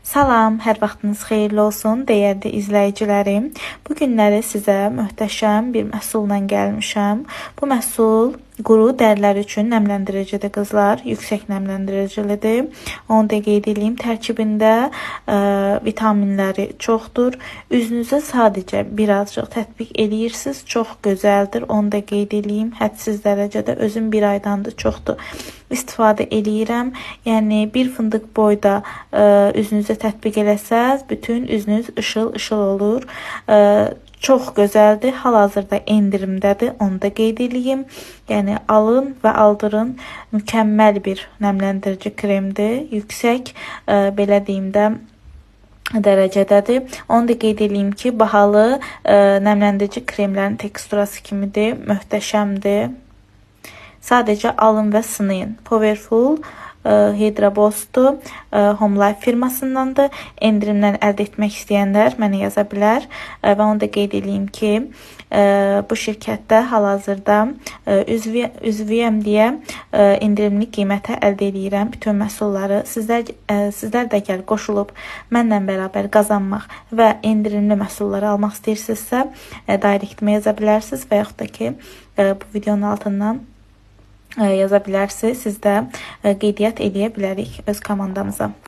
Salam, hər vaxtınız xeyirli olsun, dəyərli izləyicilərim. Bu günləri sizə möhtəşəm bir məhsulla gəlmişəm. Bu məhsul quru dərilər üçün nəmləndiricidir qızlar, yüksək nəmləndiricilidir. Onu da qeyd edeyim, tərkibində vitaminləri çoxdur. Üzünüzə sadəcə birazcıq tətbiq edirsiniz, çox gözəldir. Onu da qeyd edeyim, hədsiz dərəcədə özüm bir aydandır çoxdur istifadə edirəm. Yəni bir fındıq boyda üzünüzə tətbiq eləsəz, bütün üzünüz ışıl-ışıl olur. Çox gözəldir. Hal-hazırda endirimdədir. Onu da qeyd edeyim. Yəni alın və aldırın. Mükəmməl bir nəmləndirici kremdir. Yüksək belə deyim də dərəcədədir. Onu da qeyd edeyim ki, bahalı nəmləndirici kremlərin teksturası kimidir. Möhtəşəmdir. Sadəcə alın və sınayın. Powerful Hydra Boost'u Home Life firmasındandır. Endirimdən əldə etmək istəyənlər mənə yaza bilər. Və onu da qeyd edeyim ki, bu şirkətdə hal-hazırda üzvüyəm deyə endirimli qiymətə əldə edirəm bütün məhsulları. Sizlər də gəl qoşulub mənlə bərabər qazanmaq və endirimli məhsulları almaq istəyirsinizsə, direktmə yaza bilərsiniz və yaxud da ki, bu videonun altından yaza bilərsiniz. Siz də qeydiyyat edə bilərik öz komandamıza.